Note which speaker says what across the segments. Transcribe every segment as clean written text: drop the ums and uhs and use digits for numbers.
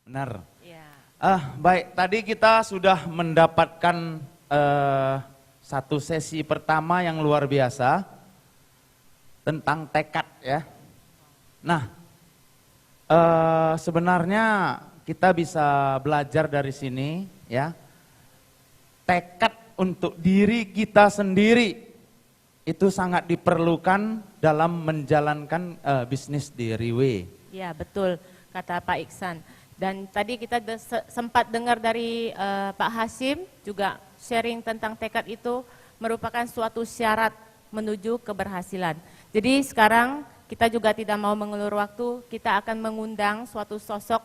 Speaker 1: Benar.
Speaker 2: Ya.
Speaker 1: Baik, tadi kita sudah mendapatkan satu sesi pertama yang luar biasa tentang tekad ya. Nah, sebenarnya kita bisa belajar dari sini ya. Tekad untuk diri kita sendiri itu sangat diperlukan dalam menjalankan bisnis di Riwe.
Speaker 2: Ya, betul kata Pak Iksan. Dan tadi kita sempat dengar dari Pak Hasim juga sharing tentang tekad itu merupakan suatu syarat menuju keberhasilan. Jadi sekarang kita juga tidak mau mengulur waktu, kita akan mengundang suatu sosok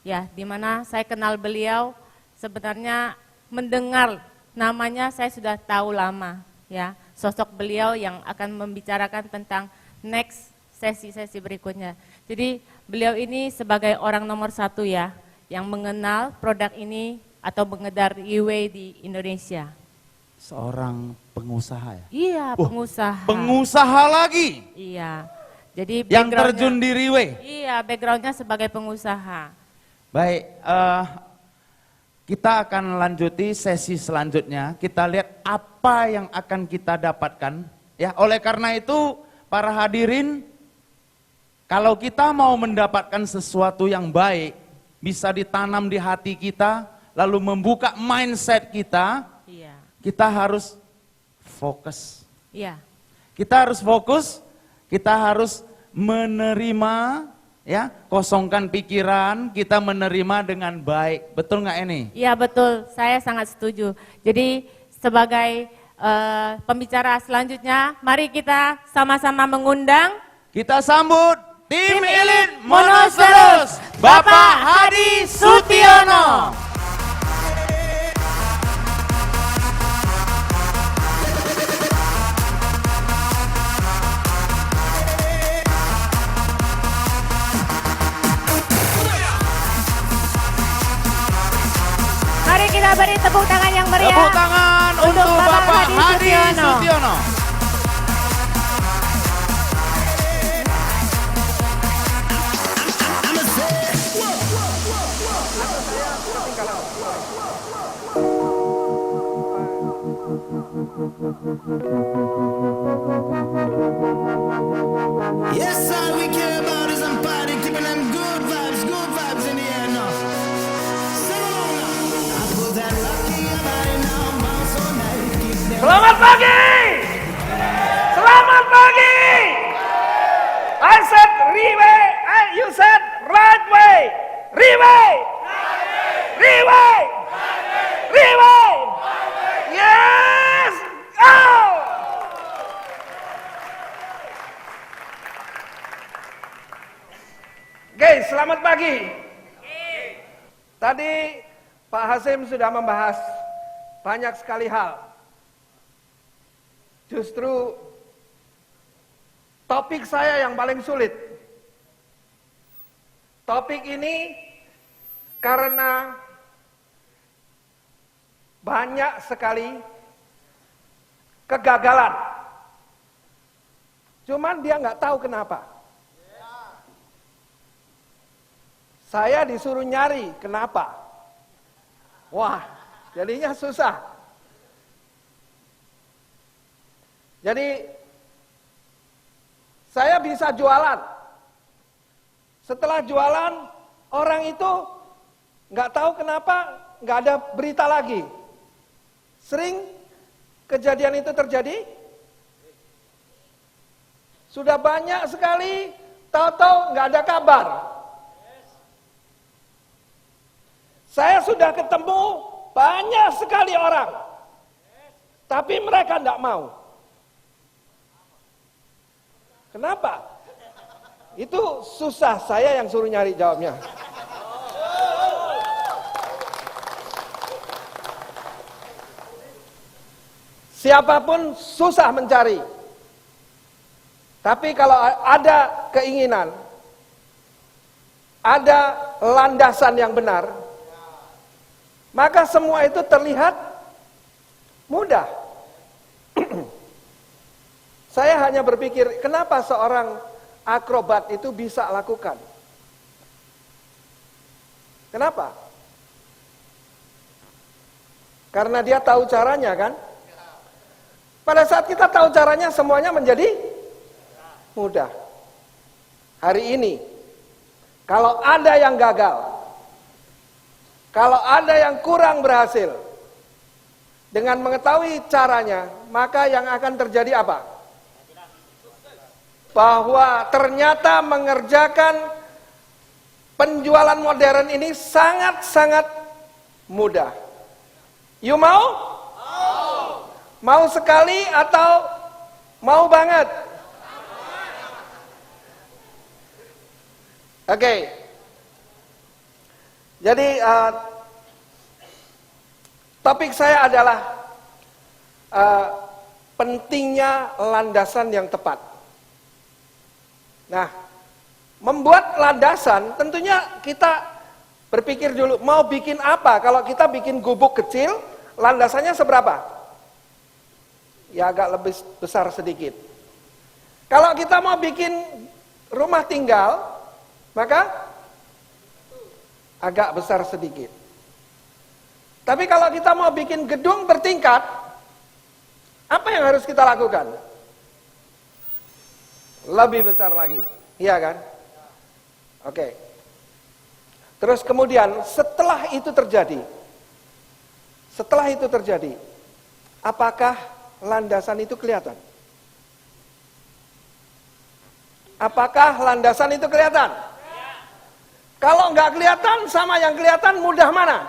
Speaker 2: ya, di mana saya kenal beliau, sebenarnya mendengar namanya saya sudah tahu lama ya, sosok beliau yang akan membicarakan tentang next sesi-sesi berikutnya. Jadi beliau ini sebagai orang nomor 1 ya, yang mengenal produk ini atau mengedar Riwe di Indonesia.
Speaker 1: Seorang pengusaha ya?
Speaker 2: Iya, pengusaha.
Speaker 1: Pengusaha lagi?
Speaker 2: Iya. Jadi
Speaker 1: yang terjun di Riwe?
Speaker 2: Iya, backgroundnya sebagai pengusaha.
Speaker 1: Baik, kita akan lanjuti sesi selanjutnya. Kita lihat apa yang akan kita dapatkan. Ya, oleh karena itu, para hadirin, kalau kita mau mendapatkan sesuatu yang baik, bisa ditanam di hati kita, lalu membuka mindset kita,
Speaker 2: Iya.
Speaker 1: kita harus fokus.
Speaker 2: Iya.
Speaker 1: Kita harus fokus, kita harus menerima, ya, kosongkan pikiran, kita menerima dengan baik. Betul nggak ini?
Speaker 2: Iya betul, saya sangat setuju. Jadi sebagai pembicara selanjutnya, mari kita sama-sama mengundang.
Speaker 1: Kita sambut tim Elit Monoceros, Bapak Hadi Sutiono.
Speaker 2: Mari kita beri tepuk tangan yang meriah.
Speaker 1: Tepuk tangan untuk Bapak Hadi Sutiono.
Speaker 3: Yes, all we care about is I'm party, keeping them good vibes in the air now. Sing along now. I put that rock in your body now, bounce all night, keep them.
Speaker 4: Selamat pagi! Selamat pagi! I said Riwe, you said right way. Riwe! Riwe! Riwe! Yes! Go! Oke, selamat pagi. Tadi Pak Hasim sudah membahas banyak sekali hal. Justru topik saya yang paling sulit. Topik ini karena banyak sekali kegagalan. Cuman dia nggak tahu kenapa. Saya disuruh nyari kenapa. Wah, jadinya susah. Jadi saya bisa jualan. Setelah jualan, orang itu nggak tahu kenapa nggak ada berita lagi. Sering kejadian itu terjadi. Sudah banyak sekali, tahu-tahu nggak ada kabar. Saya sudah ketemu banyak sekali orang, tapi mereka tidak mau. Kenapa? Itu susah, saya yang suruh nyari jawabnya. Siapapun susah mencari. Tapi kalau ada keinginan, ada landasan yang benar, maka semua itu terlihat mudah. Saya hanya berpikir, kenapa seorang akrobat itu bisa lakukan? Kenapa? Karena dia tahu caranya kan? Pada saat kita tahu caranya, semuanya menjadi mudah. Hari ini, kalau ada yang gagal, kalau ada yang kurang berhasil, dengan mengetahui caranya, maka yang akan terjadi apa? Bahwa ternyata mengerjakan penjualan modern ini sangat-sangat mudah. You mau? Mau sekali atau mau banget? Oke. Jadi topik saya adalah pentingnya landasan yang tepat. Nah, membuat landasan tentunya kita berpikir dulu mau bikin apa. Kalau kita bikin gubuk kecil, landasannya seberapa? Ya agak lebih besar sedikit. Kalau kita mau bikin rumah tinggal, maka agak besar sedikit. Tapi kalau kita mau bikin gedung bertingkat, apa yang harus kita lakukan? Lebih besar lagi, iya kan? Oke. Terus kemudian setelah itu terjadi, apakah landasan itu kelihatan? Apakah landasan itu kelihatan? Kalau nggak kelihatan sama yang kelihatan, mudah mana?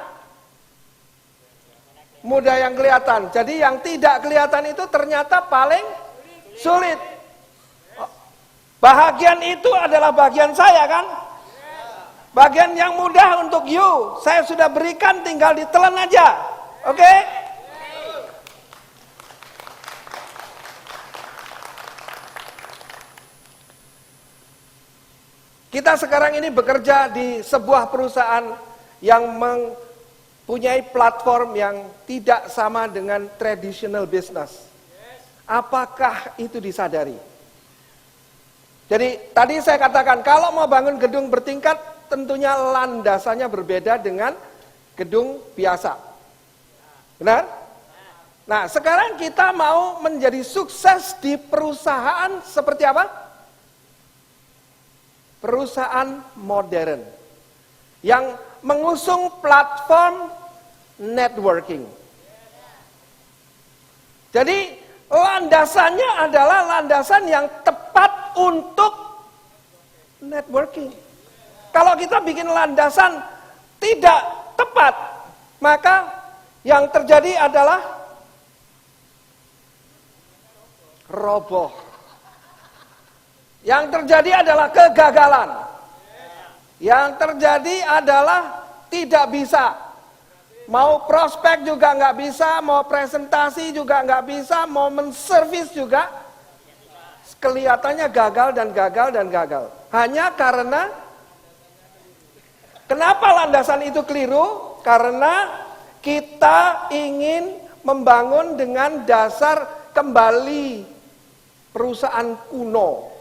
Speaker 4: Mudah yang kelihatan. Jadi yang tidak kelihatan itu ternyata paling sulit. Bahagian itu adalah bagian saya kan? Bagian yang mudah untuk you, saya sudah berikan, tinggal ditelan aja. Oke? Kita sekarang ini bekerja di sebuah perusahaan yang mempunyai platform yang tidak sama dengan traditional business. Apakah itu disadari? Jadi tadi saya katakan kalau mau bangun gedung bertingkat tentunya landasannya berbeda dengan gedung biasa. Benar? Nah, sekarang kita mau menjadi sukses di perusahaan seperti apa? Perusahaan modern yang mengusung platform networking. Jadi landasannya adalah landasan yang tepat untuk networking. Kalau kita bikin landasan tidak tepat, maka yang terjadi adalah roboh. Yang terjadi adalah kegagalan. Yang terjadi adalah tidak bisa. Mau prospek juga nggak bisa, mau presentasi juga nggak bisa, mau menservis juga kelihatannya gagal dan gagal dan gagal. Hanya karena kenapa landasan itu keliru? Karena kita ingin membangun dengan dasar kembali perusahaan kuno.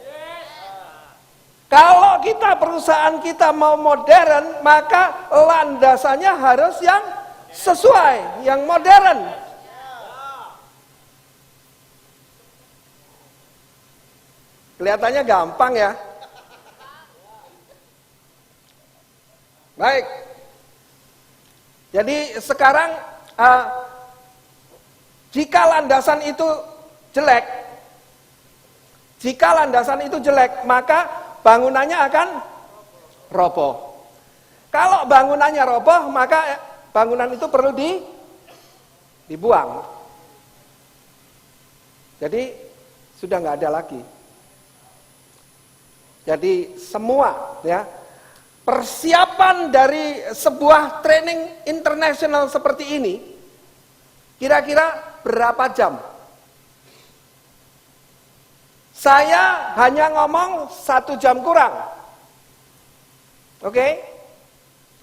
Speaker 4: Kalau perusahaan kita mau modern, maka landasannya harus yang sesuai, yang modern. Kelihatannya gampang ya. Baik. Jadi sekarang jika landasan itu jelek, maka bangunannya akan roboh. Kalau bangunannya roboh, maka bangunan itu perlu dibuang. Jadi sudah nggak ada lagi. Jadi semua ya persiapan dari sebuah training internasional seperti ini kira-kira berapa jam? Saya hanya ngomong 1 jam kurang. Oke?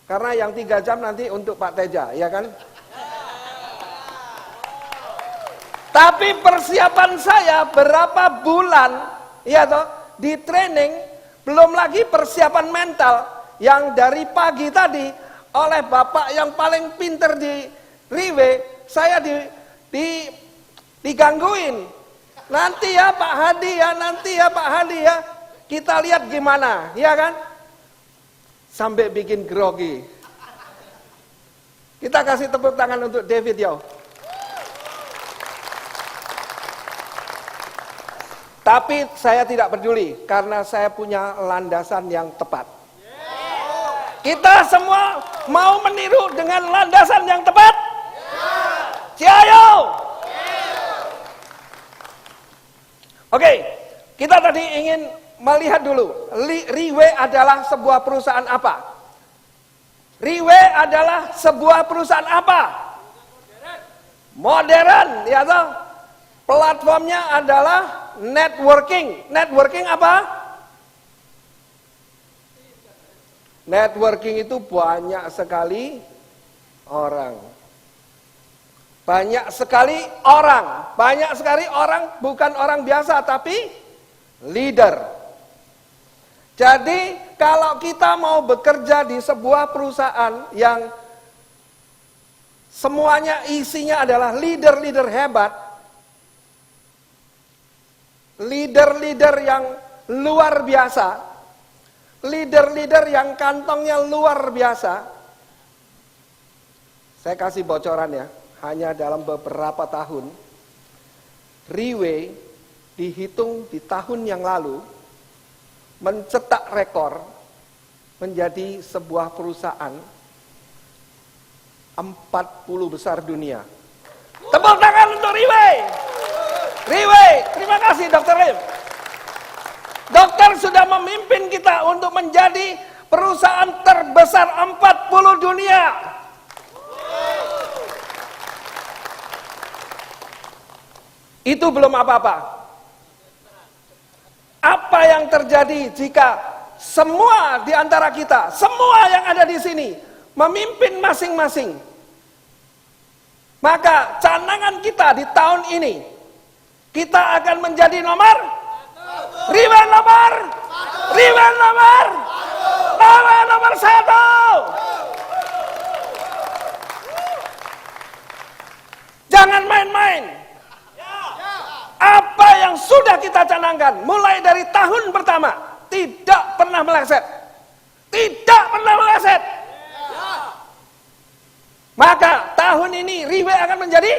Speaker 4: Karena yang 3 jam nanti untuk Pak Teja, ya kan? Tapi persiapan saya berapa bulan, ya toh, di training, belum lagi persiapan mental yang dari pagi tadi oleh bapak yang paling pinter di Riwe, saya digangguin. Nanti ya Pak Hadi ya, nanti ya Pak Hadi ya. Kita lihat gimana, ya kan? Sampai bikin grogi. Kita kasih tepuk tangan untuk David Yao. Tapi saya tidak peduli karena saya punya landasan yang tepat. Kita semua mau meniru dengan landasan yang tepat? Ciayo! Oke, kita tadi ingin melihat dulu. Riwe adalah sebuah perusahaan apa? Riwe adalah sebuah perusahaan apa? Modern, ya toh? Platformnya adalah networking. Networking apa? Networking itu banyak sekali orang. Banyak sekali orang. Banyak sekali orang, bukan orang biasa, tapi leader. Jadi kalau kita mau bekerja di sebuah perusahaan yang semuanya isinya adalah leader-leader hebat, leader-leader yang luar biasa, leader-leader yang kantongnya luar biasa. Saya kasih bocoran ya, hanya dalam beberapa tahun, Riwe dihitung di tahun yang lalu, mencetak rekor menjadi sebuah perusahaan 40 besar dunia. Tepuk tangan untuk Riwe. Riwe, terima kasih Dr. Lim. Dokter sudah memimpin kita untuk menjadi perusahaan terbesar 40 dunia. Itu belum apa-apa. Apa yang terjadi jika semua di antara kita, semua yang ada di sini, memimpin masing-masing? Maka canangan kita di tahun ini, kita akan menjadi nomor Riwe nomor Riwe nomor nomor 1. Jangan main-main. Apa yang sudah kita canangkan mulai dari tahun pertama tidak pernah meleset. Tidak pernah meleset. Maka tahun ini Riwe akan menjadi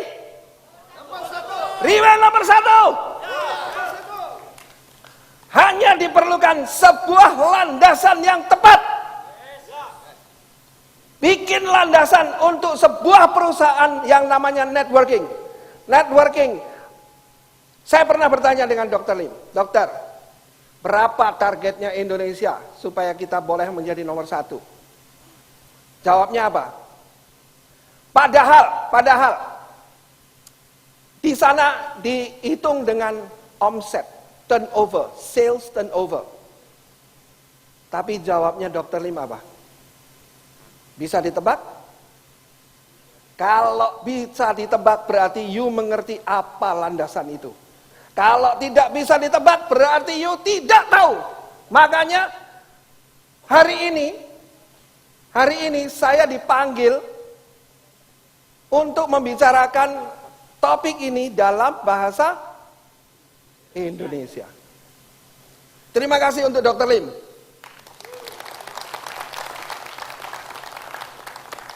Speaker 4: Riwe nomor 1. Hanya diperlukan sebuah landasan yang tepat. Bikin landasan untuk sebuah perusahaan yang namanya networking. Networking. Saya pernah bertanya dengan Dr. Lim, dokter, berapa targetnya Indonesia supaya kita boleh menjadi nomor 1? Jawabnya apa? Padahal di sana dihitung dengan omset, turnover, sales turnover. Tapi jawabnya Dr. Lim apa? Bisa ditebak? Kalau bisa ditebak berarti you mengerti apa landasan itu. Kalau tidak bisa ditebak berarti you tidak tahu. Makanya hari ini saya dipanggil untuk membicarakan topik ini dalam bahasa Indonesia. Terima kasih untuk Dr. Lim.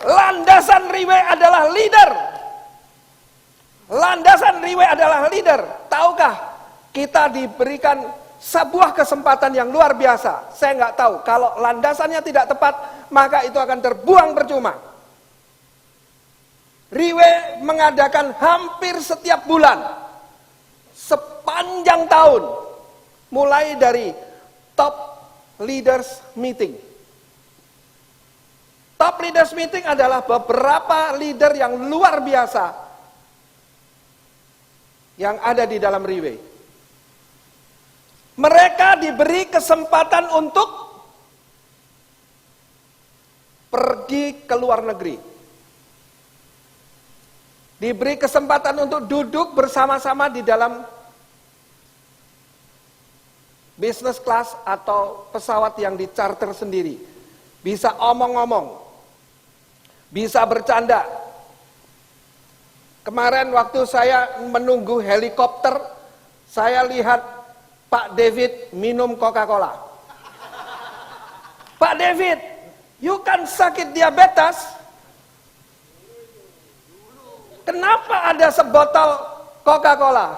Speaker 4: Landasan Riwe adalah leader. Landasan Riwe adalah leader. Tahukah kita diberikan sebuah kesempatan yang luar biasa. Saya nggak tahu, kalau landasannya tidak tepat, maka itu akan terbuang percuma. Riwe mengadakan hampir setiap bulan, sepanjang tahun, mulai dari top leaders meeting. Top leaders meeting adalah beberapa leader yang luar biasa yang ada di dalam Riwe. Mereka diberi kesempatan untuk pergi ke luar negeri. Diberi kesempatan untuk duduk bersama-sama di dalam business class atau pesawat yang di charter sendiri. Bisa omong-omong. bisa bercanda. Kemarin waktu saya menunggu helikopter, saya lihat Pak David minum Coca-Cola. Pak David, you kan sakit diabetes. Kenapa ada sebotol Coca-Cola?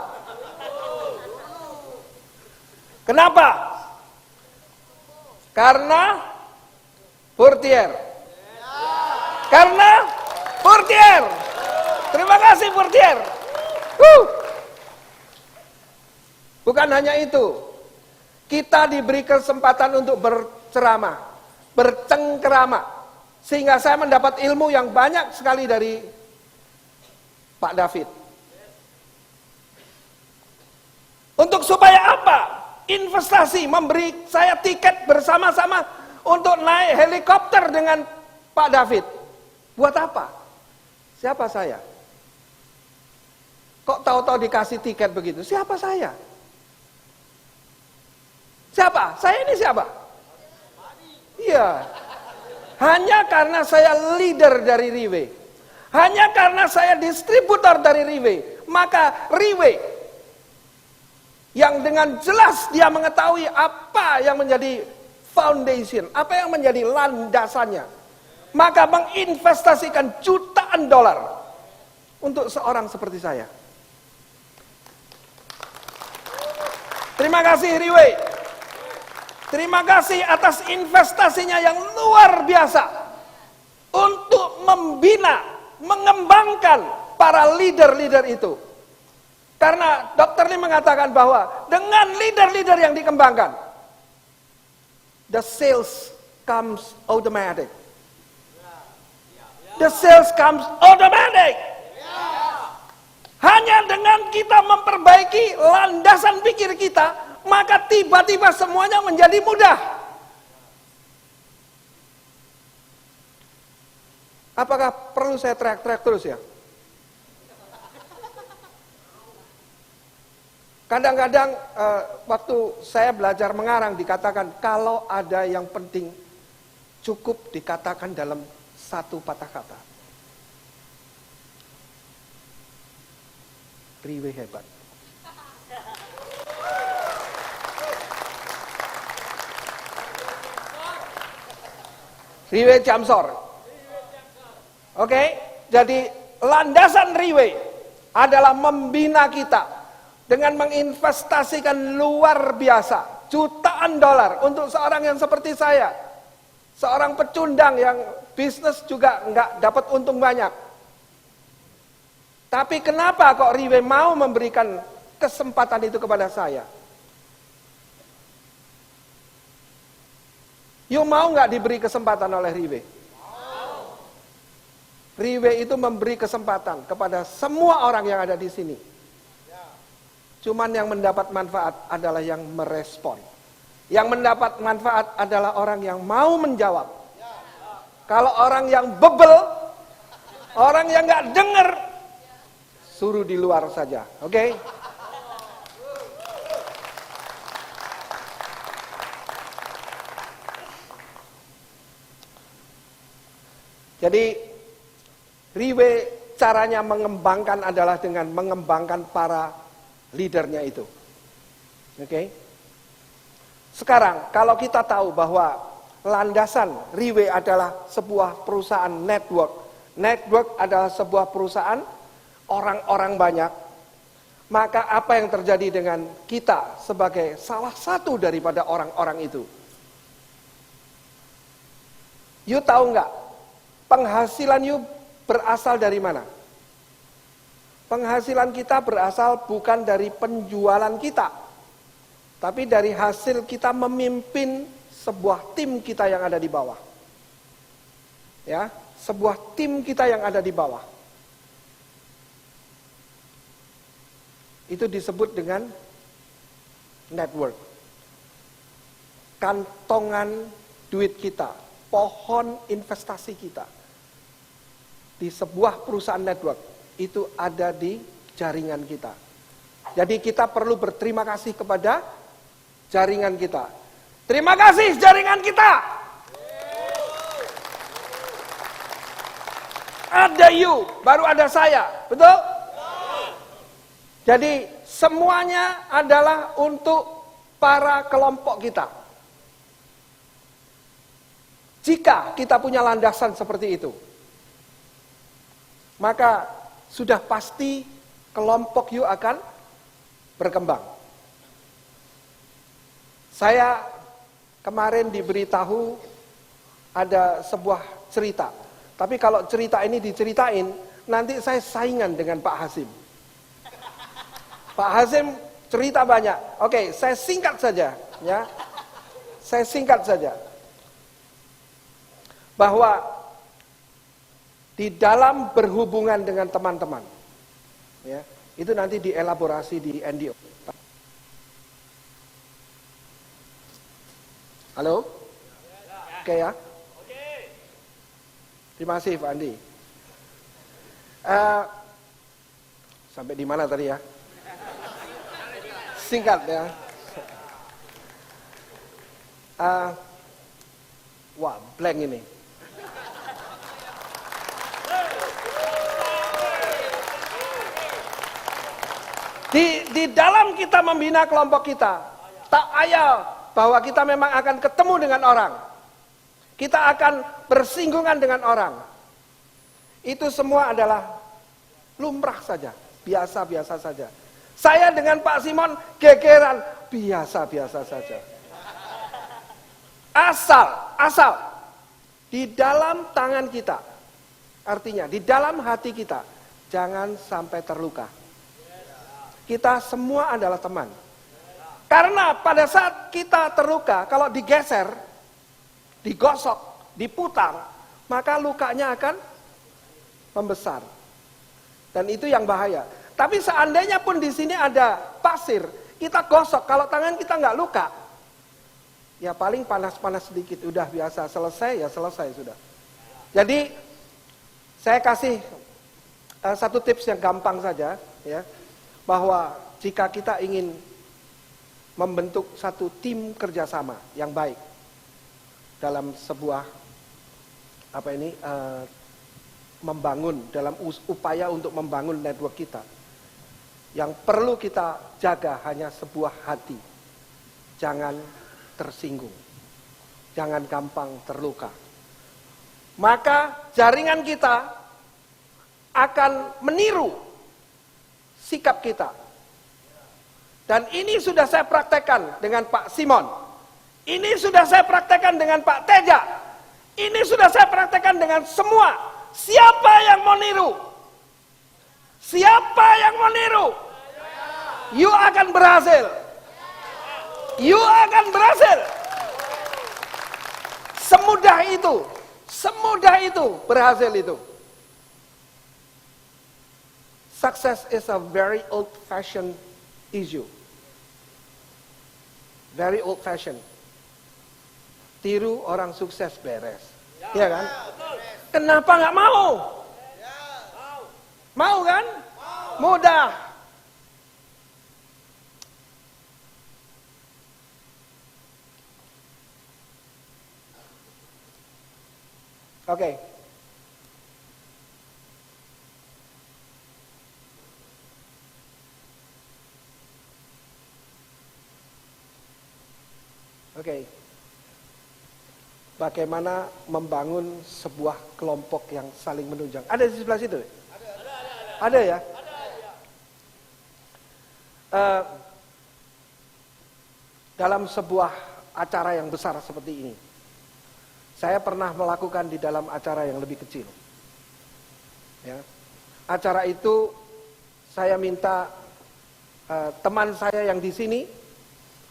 Speaker 4: Kenapa? Karena Portier. Karena Portier. Terima kasih Portier. Bukan hanya itu. Kita diberi kesempatan untuk berceramah, bercengkerama. Sehingga saya mendapat ilmu yang banyak sekali dari Pak David. Untuk supaya apa? Investasi, memberi saya tiket bersama-sama untuk naik helikopter dengan Pak David. Buat apa? Siapa saya? Kok tahu-tahu dikasih tiket begitu? Siapa saya? Siapa? Saya ini siapa? Iya. Hanya karena saya leader dari Riwe. Hanya karena saya distributor dari Riwe. Maka Riwe yang dengan jelas dia mengetahui apa yang menjadi foundation, apa yang menjadi landasannya, maka menginvestasikan jutaan dolar untuk seorang seperti saya. Terima kasih Riwe. Terima kasih atas investasinya yang luar biasa untuk membina, mengembangkan para leader-leader itu. Karena Dr. Lee mengatakan bahwa dengan leader-leader yang dikembangkan, the sales comes automatic. The sales comes automatic. Hanya dengan kita memperbaiki landasan pikir kita, maka tiba-tiba semuanya menjadi mudah. Apakah perlu saya teriak-teriak terus ya? Kadang-kadang waktu saya belajar mengarang dikatakan kalau ada yang penting cukup dikatakan dalam satu patah kata. Riwe hebat. Riwe Jamsor. Oke, jadi landasan Riwe adalah membina kita dengan menginvestasikan luar biasa, jutaan dolar untuk seorang yang seperti saya. Seorang pecundang yang bisnis juga nggak dapat untung banyak. Tapi kenapa kok Riwe mau memberikan kesempatan itu kepada saya? You mau nggak diberi kesempatan oleh Riwe? Riwe itu memberi kesempatan kepada semua orang yang ada di sini. Cuman yang mendapat manfaat adalah yang merespon. Yang mendapat manfaat adalah orang yang mau menjawab. Kalau orang yang bebel, orang yang nggak dengar, suruh di luar saja, oke? Jadi Riwe caranya mengembangkan adalah dengan mengembangkan para leadernya itu. Oke? Sekarang kalau kita tahu bahwa landasan Riwe adalah sebuah perusahaan network. Network adalah sebuah perusahaan orang-orang banyak. Maka apa yang terjadi dengan kita sebagai salah satu daripada orang-orang itu? You tahu nggak? Penghasilan you berasal dari mana? Penghasilan kita berasal bukan dari penjualan kita, tapi dari hasil kita memimpin sebuah tim kita yang ada di bawah. Ya, sebuah tim kita yang ada di bawah. Itu disebut dengan network. Kantongan duit kita, pohon investasi kita di sebuah perusahaan network itu ada di jaringan kita. Jadi kita perlu berterima kasih kepada jaringan kita. Terima kasih jaringan kita. ada you, baru ada saya. Betul? Jadi semuanya adalah untuk para kelompok kita. Jika kita punya landasan seperti itu, maka sudah pasti kelompok you akan berkembang. Saya kemarin diberitahu ada sebuah cerita. Tapi kalau cerita ini diceritain, nanti saya saingan dengan Pak Hasim. Pak Hasim cerita banyak. Oke, saya singkat saja, ya. Saya singkat saja. Bahwa di dalam berhubungan dengan teman-teman, ya, itu nanti dielaborasi di NDO. Halo? Oke ya? Terima kasih Pak Andi. Sampai di mana tadi ya? Singkat ya. Wah, blank ini. Di dalam kita membina kelompok kita, tak ayal bahwa kita memang akan ketemu dengan orang. Kita akan bersinggungan dengan orang. Itu semua adalah lumrah saja, biasa-biasa saja. Saya dengan Pak Simon gegeran, biasa-biasa saja. Asal di dalam tangan kita, artinya di dalam hati kita, jangan sampai terluka. Kita semua adalah teman. Karena pada saat kita terluka, kalau digeser, digosok, diputar, maka lukanya akan membesar. Dan itu yang bahaya. Tapi seandainya pun di sini ada pasir, kita gosok, kalau tangan kita nggak luka, ya paling panas-panas sedikit, udah biasa, selesai ya selesai sudah. Jadi saya kasih satu tips yang gampang saja, ya, bahwa jika kita ingin membentuk satu tim kerjasama yang baik dalam sebuah membangun, dalam upaya untuk membangun network kita, yang perlu kita jaga hanya sebuah hati. Jangan tersinggung, jangan gampang terluka. Maka jaringan kita akan meniru sikap kita. Dan ini sudah saya praktekkan dengan Pak Simon. Ini sudah saya praktekkan dengan Pak Teja. Ini sudah saya praktekkan dengan semua. Siapa yang mau niru? Siapa yang mau niru? You akan berhasil. You akan berhasil. Semudah itu berhasil itu. Success is a very old-fashioned issue. Very old-fashioned. Tiru orang sukses beres. Iya kan? Kenapa nggak mau? Mau kan? Mudah. Oke. Oke. Bagaimana membangun sebuah kelompok yang saling menunjang? Ada di sebelah situ? Ada ya? Dalam sebuah acara yang besar seperti ini, saya pernah melakukan di dalam acara yang lebih kecil. Ya. Acara itu saya minta teman saya yang di sini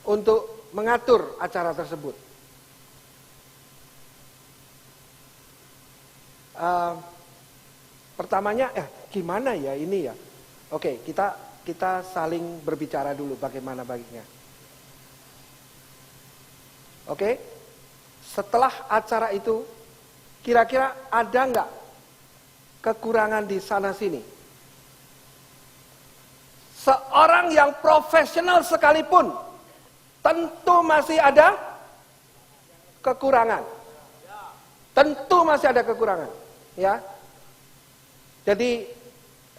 Speaker 4: untuk mengatur acara tersebut. Pertamanya, gimana ya ini ya? Oke, kita saling berbicara dulu bagaimana baiknya. Oke, setelah acara itu, kira-kira ada nggak kekurangan di sana sini? Seorang yang profesional sekalipun, tentu masih ada kekurangan. Tentu masih ada kekurangan, ya. Jadi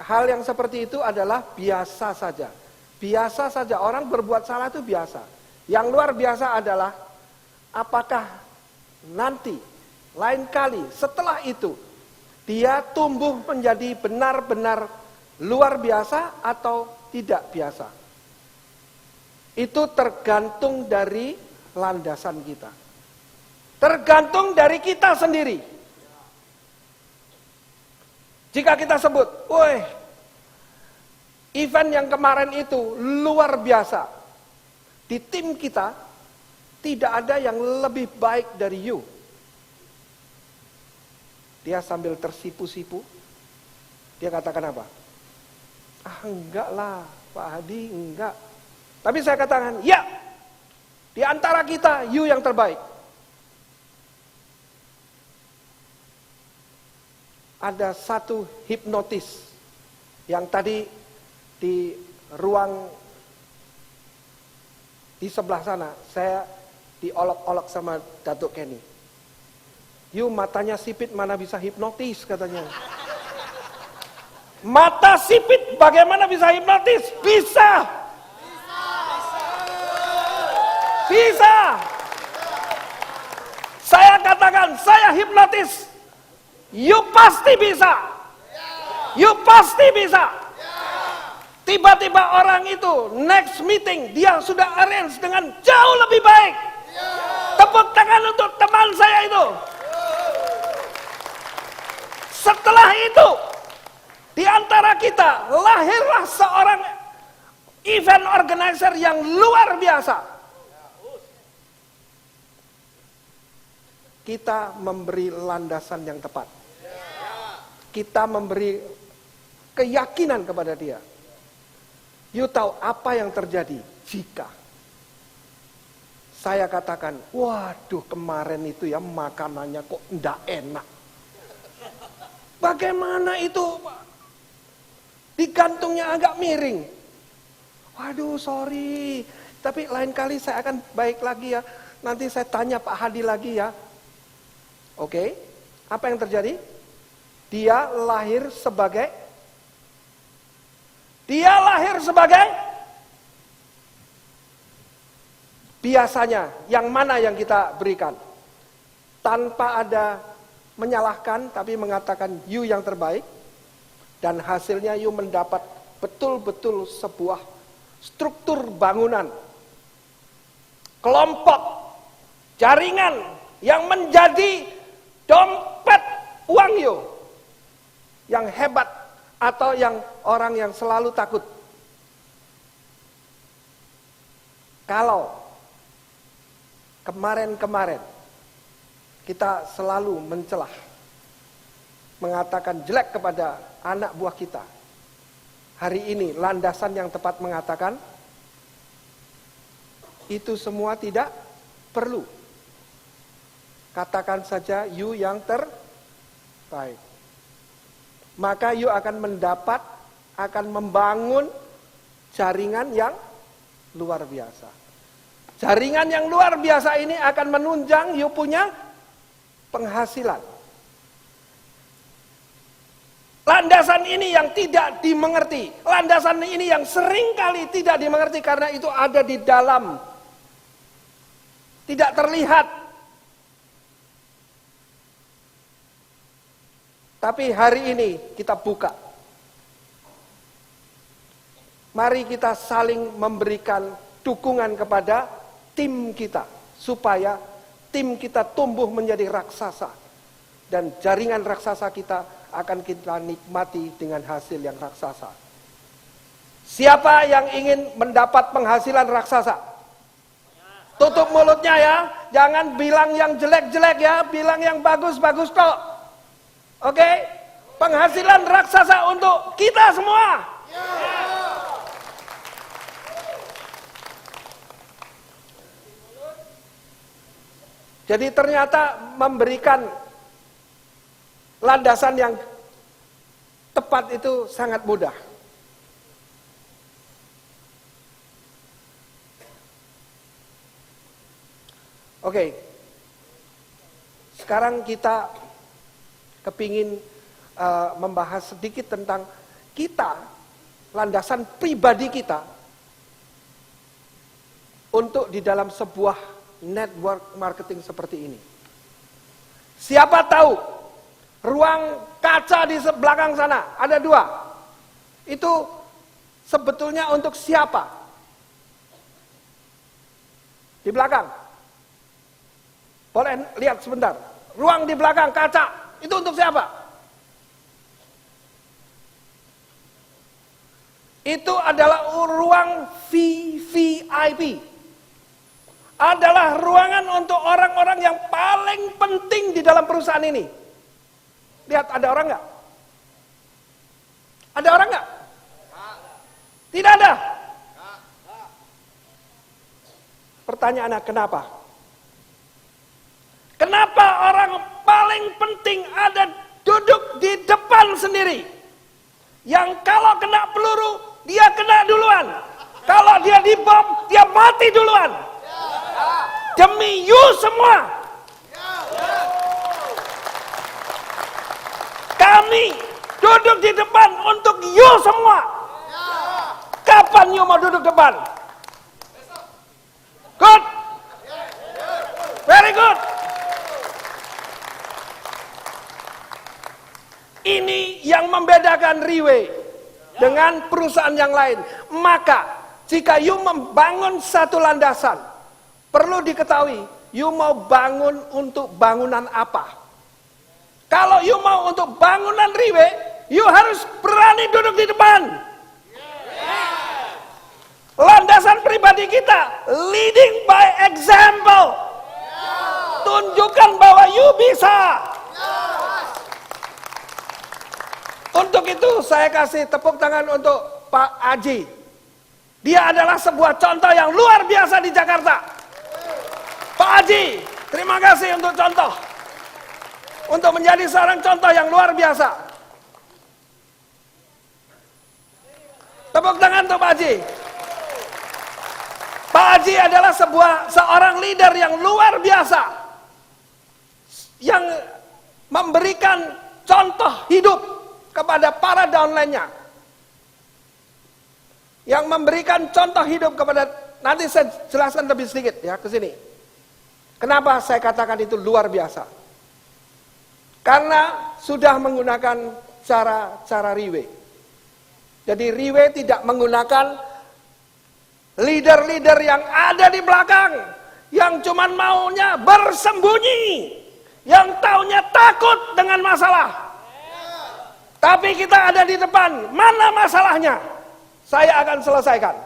Speaker 4: hal yang seperti itu adalah biasa saja. Biasa saja, orang berbuat salah itu biasa. Yang luar biasa adalah apakah nanti lain kali setelah itu dia tumbuh menjadi benar-benar luar biasa atau tidak biasa. Itu tergantung dari landasan kita. Tergantung dari kita sendiri. Jika kita sebut, woi, event yang kemarin itu luar biasa. Di tim kita, tidak ada yang lebih baik dari you. Dia sambil tersipu-sipu, dia katakan apa? Ah enggak lah, Pak Hadi, enggak. Tapi saya katakan, ya, di antara kita, you yang terbaik. Ada satu hipnotis yang tadi di ruang di sebelah sana, saya diolok-olok sama Datuk Kenny. You matanya sipit mana bisa hipnotis katanya. Mata sipit bagaimana bisa hipnotis? Bisa. Bisa. Saya katakan, saya hipnotis. You pasti bisa. You pasti bisa. Tiba-tiba orang itu next meeting dia sudah arrange dengan jauh lebih baik. Tepuk tangan untuk teman saya itu. Setelah itu di antara kita lahirlah seorang event organizer yang luar biasa. Kita memberi landasan yang tepat. Kita memberi keyakinan kepada dia. You tahu apa yang terjadi jika saya katakan, waduh kemarin itu ya makanannya kok enggak enak. Bagaimana itu Pak? Digantungnya agak miring. Waduh sorry, tapi lain kali saya akan baik lagi ya. Nanti saya tanya Pak Hadi lagi ya. Oke, apa yang terjadi? Dia lahir sebagai biasanya, yang mana yang kita berikan? Tanpa ada menyalahkan, tapi mengatakan you yang terbaik. Dan hasilnya you mendapat betul-betul sebuah struktur bangunan. Kelompok, jaringan yang menjadi dompet uang you. Yang hebat atau yang orang yang selalu takut. Kalau kemarin-kemarin kita selalu mencelah, mengatakan jelek kepada anak buah kita. Hari ini landasan yang tepat mengatakan itu semua tidak perlu. Katakan saja you yang terbaik. Maka you akan mendapat, akan membangun jaringan yang luar biasa. Jaringan yang luar biasa ini akan menunjang you punya penghasilan. Landasan ini yang tidak dimengerti. Landasan ini yang seringkali tidak dimengerti karena itu ada di dalam. Tidak terlihat. Tapi hari ini kita buka. Mari kita saling memberikan dukungan kepada tim kita. Supaya tim kita tumbuh menjadi raksasa. Dan jaringan raksasa kita akan kita nikmati dengan hasil yang raksasa. Siapa yang ingin mendapat penghasilan raksasa? Tutup mulutnya ya. Jangan bilang yang jelek-jelek ya. Bilang yang bagus-bagus kok. Oke, penghasilan raksasa untuk kita semua. Jadi ternyata memberikan landasan yang tepat itu sangat mudah. Oke, sekarang kita kepingin membahas sedikit tentang kita, landasan pribadi kita untuk di dalam sebuah network marketing seperti ini. Siapa tahu ruang kaca di belakang sana ada 2. Itu sebetulnya untuk siapa? Di belakang. Boleh lihat sebentar. Ruang di belakang kaca itu untuk siapa? Itu adalah ruang VVIP. Adalah ruangan untuk orang-orang yang paling penting di dalam perusahaan ini. Lihat, ada orang nggak? Ada orang nggak? Tidak ada. Pertanyaannya, kenapa? Kenapa orang paling penting ada duduk di depan sendiri? Yang kalau kena peluru, dia kena duluan. Kalau dia dibom, dia mati duluan. Demi you semua. Kami duduk di depan untuk you semua. Kapan you mau duduk depan? Good. Very good. Ini yang membedakan Riwe dengan perusahaan yang lain. Maka jika you membangun satu landasan, perlu diketahui you mau bangun untuk bangunan apa. Kalau you mau untuk bangunan Riwe, you harus berani duduk di depan. Landasan pribadi kita, leading by example. Tunjukkan bahwa you bisa. Untuk itu saya kasih tepuk tangan untuk Pak Aji. Dia adalah sebuah contoh yang luar biasa di Jakarta. Pak Aji, terima kasih untuk contoh. Untuk menjadi seorang contoh yang luar biasa. Tepuk tangan untuk Pak Aji. Pak Aji adalah seorang leader yang luar biasa. Yang memberikan contoh hidup kepada para downline-nya. Yang memberikan contoh hidup kepada, nanti saya jelaskan lebih sedikit ya ke sini. Kenapa saya katakan itu luar biasa? Karena sudah menggunakan cara Riwe. Jadi Riwe tidak menggunakan leader-leader yang ada di belakang, yang cuman maunya bersembunyi, yang taunya takut dengan masalah. Tapi kita ada di depan, mana masalahnya? Saya akan selesaikan.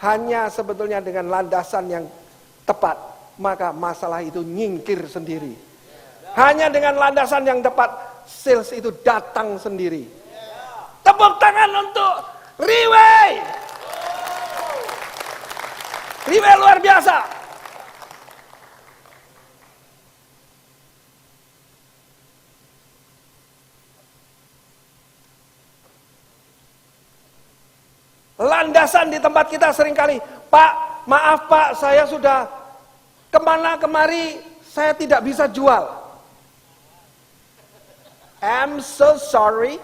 Speaker 4: Hanya sebetulnya dengan landasan yang tepat, maka masalah itu nyingkir sendiri. Hanya dengan landasan yang tepat, sales itu datang sendiri. Tepuk tangan untuk Riwe. Riwe luar biasa. Landasan di tempat kita seringkali, Pak, maaf Pak, saya sudah kemana kemari, saya tidak bisa jual. I'm so sorry,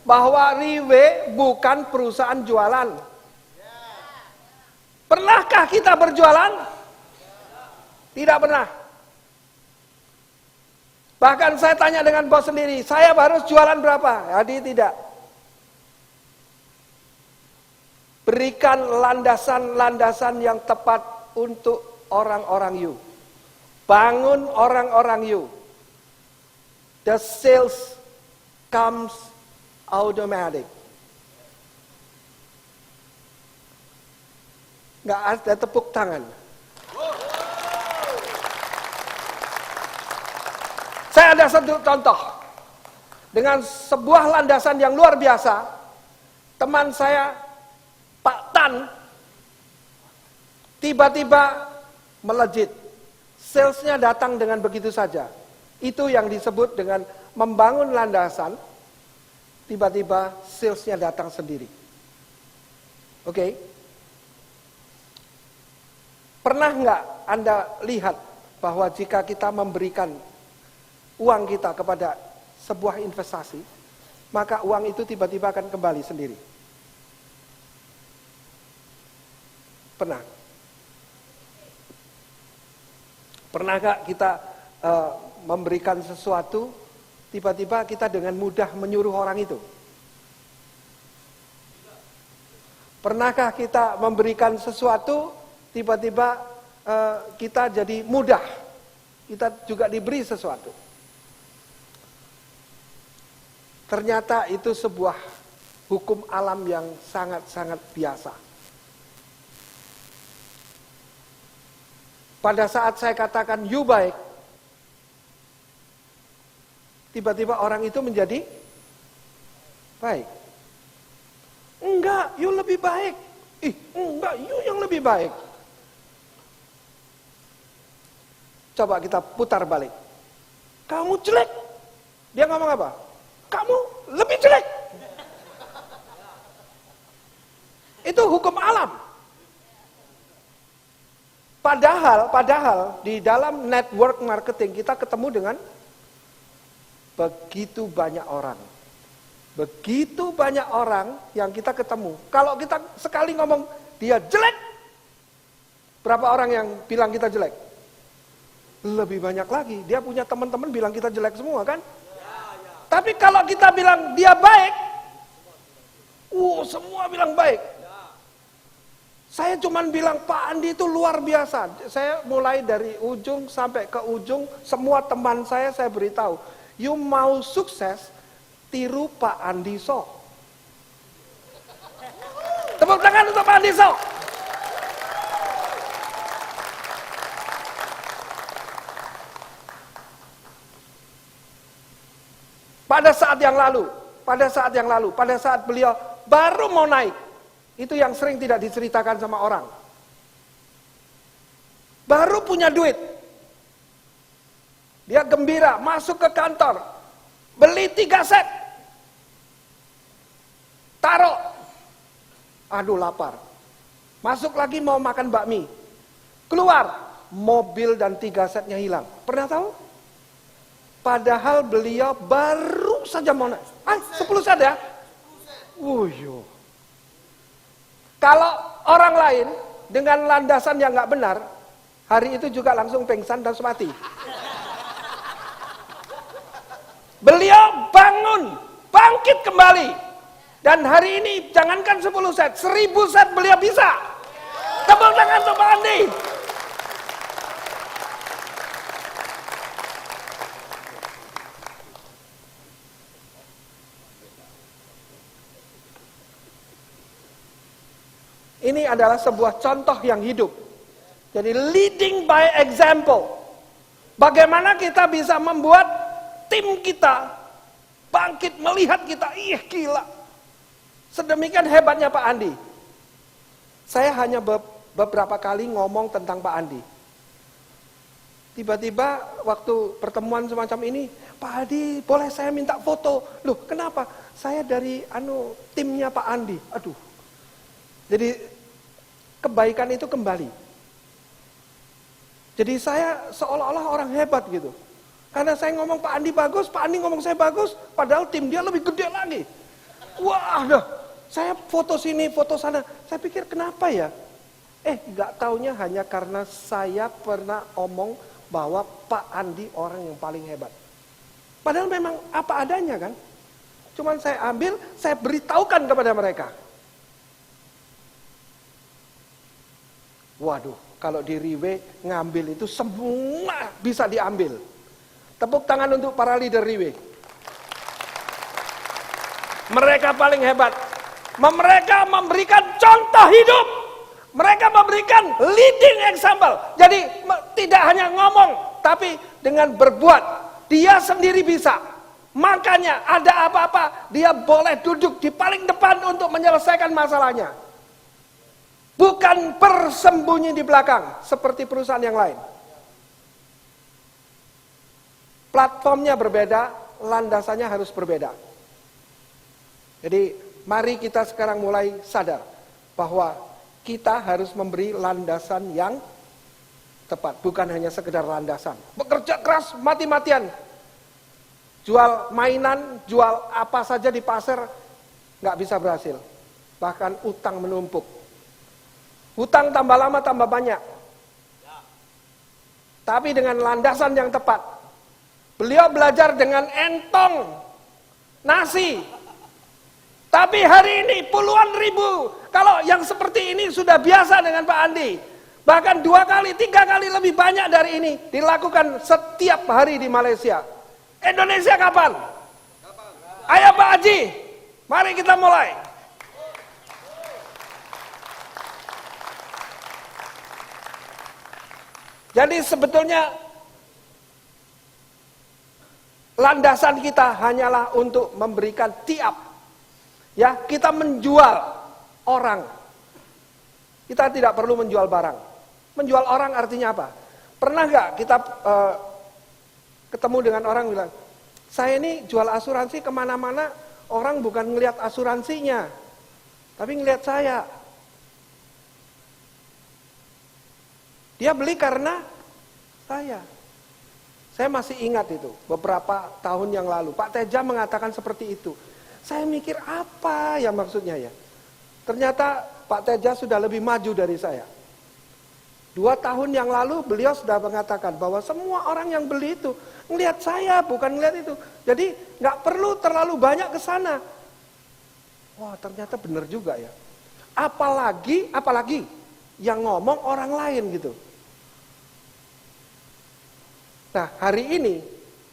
Speaker 4: bahwa Riwe bukan perusahaan jualan. Pernahkah kita berjualan? Tidak pernah. Bahkan saya tanya dengan bos sendiri, saya harus jualan berapa? Jadi tidak. Berikan landasan-landasan yang tepat untuk orang-orang you. Bangun orang-orang you. The sales comes automatic. Nggak ada tepuk tangan. Saya ada satu contoh. Dengan sebuah landasan yang luar biasa. Teman saya, Pak Tan, tiba-tiba melejit. Salesnya datang dengan begitu saja. Itu yang disebut dengan membangun landasan, tiba-tiba salesnya datang sendiri. Oke? Pernah nggak Anda lihat bahwa jika kita memberikan uang kita kepada sebuah investasi, maka uang itu tiba-tiba akan kembali sendiri. Pernah? Pernahkah kita memberikan sesuatu, tiba-tiba kita dengan mudah menyuruh orang itu? Pernahkah kita memberikan sesuatu, tiba-tiba kita jadi mudah, kita juga diberi sesuatu? Ternyata itu sebuah hukum alam yang sangat-sangat biasa. Pada saat saya katakan you baik, tiba-tiba orang itu menjadi baik. Enggak, you lebih baik. Enggak, you yang lebih baik. Coba kita putar balik. Kamu jelek. Dia ngomong apa? Kamu lebih jelek. Itu hukum alam. Padahal di dalam network marketing kita ketemu dengan begitu banyak orang. Begitu banyak orang yang kita ketemu. Kalau kita sekali ngomong dia jelek, berapa orang yang bilang kita jelek? Lebih banyak lagi. Dia punya teman-teman bilang kita jelek semua kan? Tapi kalau kita bilang dia baik, semua bilang baik. Saya cuman bilang Pak Andi itu luar biasa. Saya mulai dari ujung sampai ke ujung, semua teman saya beritahu, you mau sukses, tiru Pak Andi Sok. Tepuk tangan untuk Pak Andi Sok. Pada saat beliau baru mau naik, itu yang sering tidak diceritakan sama orang. Baru punya duit, dia gembira masuk ke kantor, beli 3 set, taruh, aduh lapar, masuk lagi mau makan bakmi, keluar, mobil dan 3 setnya hilang. Pernah tahu? Padahal beliau baru saja mau naik. 10 set ya? Kalau orang lain dengan landasan yang nggak benar, hari itu juga langsung pingsan dan mati. Beliau bangun, bangkit kembali. Dan hari ini jangankan 10 set, 1000 set beliau bisa. Tepuk tangan untuk Pak Andi. Ini adalah sebuah contoh yang hidup. Jadi leading by example. Bagaimana kita bisa membuat tim kita bangkit melihat kita, gila. Sedemikian hebatnya Pak Andi. Saya hanya beberapa kali ngomong tentang Pak Andi. Tiba-tiba waktu pertemuan semacam ini, Pak Andi boleh saya minta foto? Loh kenapa? Saya dari timnya Pak Andi. Aduh. Jadi kebaikan itu kembali. Jadi saya seolah-olah orang hebat gitu. Karena saya ngomong Pak Andi bagus, Pak Andi ngomong saya bagus, padahal tim dia lebih gede lagi. Wah, saya foto sini, foto sana. Saya pikir kenapa ya? Gak taunya hanya karena saya pernah omong bahwa Pak Andi orang yang paling hebat. Padahal memang apa adanya kan? Cuman saya ambil, saya beritahukan kepada mereka. Waduh, kalau di Riwe ngambil itu semua bisa diambil. Tepuk tangan untuk para leader Riwe. Mereka paling hebat. Mereka memberikan contoh hidup. Mereka memberikan leading example. Jadi tidak hanya ngomong, tapi dengan berbuat. Dia sendiri bisa. Makanya ada apa-apa, dia boleh duduk di paling depan untuk menyelesaikan masalahnya. Bukan bersembunyi di belakang seperti perusahaan yang lain. Platformnya berbeda, landasannya harus berbeda. Jadi mari kita sekarang mulai sadar bahwa kita harus memberi landasan yang tepat, bukan hanya sekedar landasan. Bekerja keras mati-matian. jual mainan, jual apa saja di pasar, nggak bisa berhasil. Bahkan utang menumpuk. Hutang tambah lama tambah banyak. Tapi dengan landasan yang tepat. Beliau belajar dengan entong nasi. Tapi hari ini puluhan ribu. Kalau yang seperti ini sudah biasa dengan Pak Andi. Bahkan 2 kali, 3 kali lebih banyak dari ini dilakukan setiap hari di Malaysia. Indonesia kapan? Ayo Pak Haji, mari kita mulai. Jadi sebetulnya landasan kita hanyalah untuk memberikan tiap. Ya, kita menjual orang. Kita tidak perlu menjual barang. Menjual orang artinya apa? Pernah nggak kita ketemu dengan orang bilang, saya ini jual asuransi kemana-mana, orang bukan ngelihat asuransinya, tapi ngelihat saya. Dia beli karena saya. Saya masih ingat itu, beberapa tahun yang lalu, Pak Teja mengatakan seperti itu. Saya mikir apa ya maksudnya ya. Ternyata Pak Teja sudah lebih maju dari saya. 2 tahun yang lalu beliau sudah mengatakan bahwa semua orang yang beli itu ngelihat saya, bukan ngelihat itu. Jadi nggak perlu terlalu banyak ke sana. Wah, ternyata benar juga ya. Apalagi yang ngomong orang lain gitu. Nah, hari ini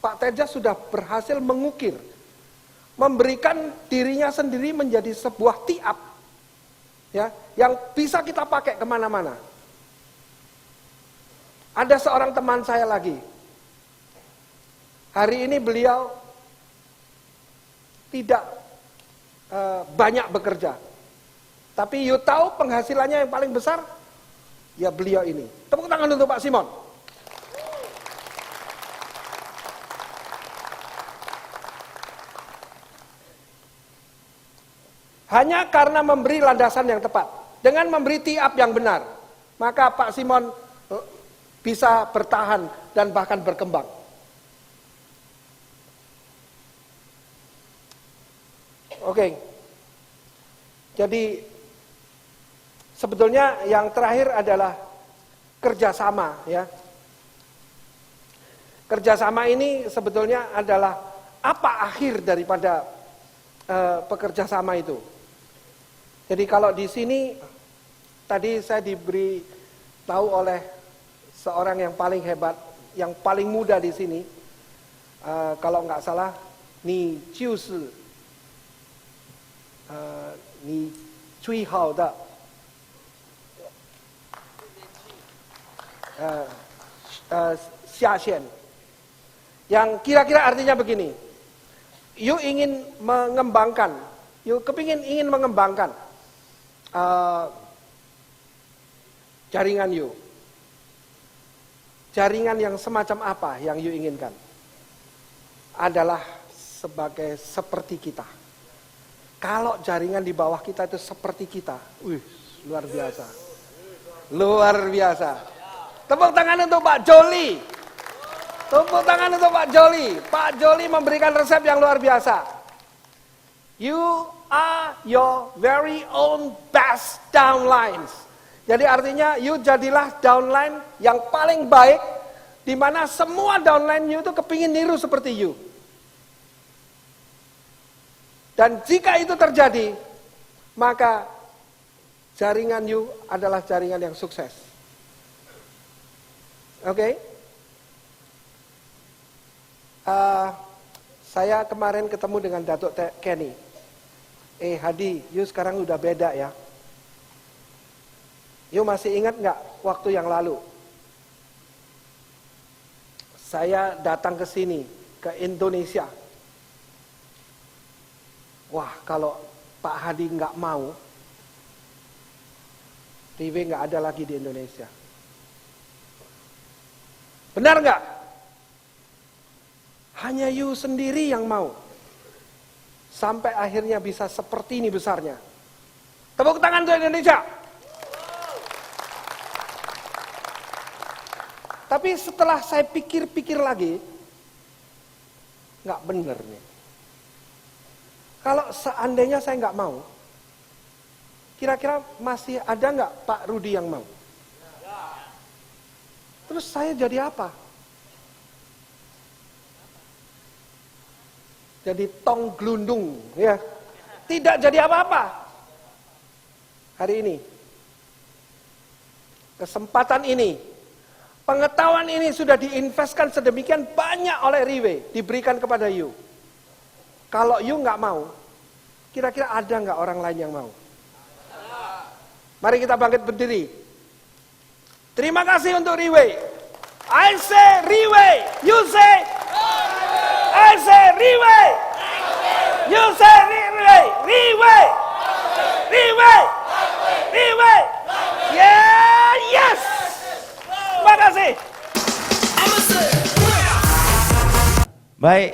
Speaker 4: Pak Teja sudah berhasil mengukir, memberikan dirinya sendiri menjadi sebuah tiap, ya, yang bisa kita pakai kemana-mana. Ada seorang teman saya lagi. Hari ini beliau tidak banyak bekerja. Tapi you tahu penghasilannya yang paling besar? Ya beliau ini. Tepuk tangan untuk Pak Simon. Hanya karena memberi landasan yang tepat. Dengan memberi tiap yang benar. Maka Pak Simon bisa bertahan dan bahkan berkembang. Oke. Jadi sebetulnya yang terakhir adalah kerjasama, ya. Kerjasama ini sebetulnya adalah apa akhir daripada pekerja sama itu. Jadi kalau di sini tadi saya diberi tahu oleh seorang yang paling hebat, yang paling muda di sini, kalau nggak salah, ni jiushi, ni cui hao de, xia xian, yang kira-kira artinya begini, you ingin mengembangkan, ingin mengembangkan jaringan you. Jaringan yang semacam apa yang you inginkan? Adalah seperti kita. Kalau jaringan di bawah kita itu seperti kita, luar biasa. Luar biasa. Tepuk tangan untuk Pak Joli. Tepuk tangan untuk Pak Joli. Pak Joli memberikan resep yang luar biasa. You are your very own best downlines. Jadi artinya you jadilah downline yang paling baik, di mana semua downline you itu kepingin niru seperti you. Dan jika itu terjadi, maka jaringan you adalah jaringan yang sukses. Oke? Saya kemarin ketemu dengan Datuk Kenny. Hadi, you sekarang udah beda ya. You masih ingat nggak waktu yang lalu? Saya datang ke sini, ke Indonesia. Wah, kalau Pak Hadi nggak mau, TV nggak ada lagi di Indonesia. Benar nggak? Hanya you sendiri yang mau. Sampai akhirnya bisa seperti ini besarnya. Tepuk tangan untuk Indonesia. Tapi setelah saya pikir-pikir lagi, nggak bener nih. Kalau seandainya saya nggak mau, kira-kira masih ada nggak Pak Rudi yang mau? Terus saya jadi apa? Jadi tong glundung, ya. Tidak jadi apa-apa. Hari ini, kesempatan ini, pengetahuan ini sudah diinvestkan sedemikian banyak oleh Riwe, diberikan kepada you. Kalau you nggak mau, kira-kira ada nggak orang lain yang mau? Mari kita bangkit berdiri. Terima kasih untuk Riwe. I say Riwe, you say. I say Riwe, you say Riwe, Riwe, Riwe, Riwe. Yeah, yes. Terima kasih.
Speaker 1: Baik,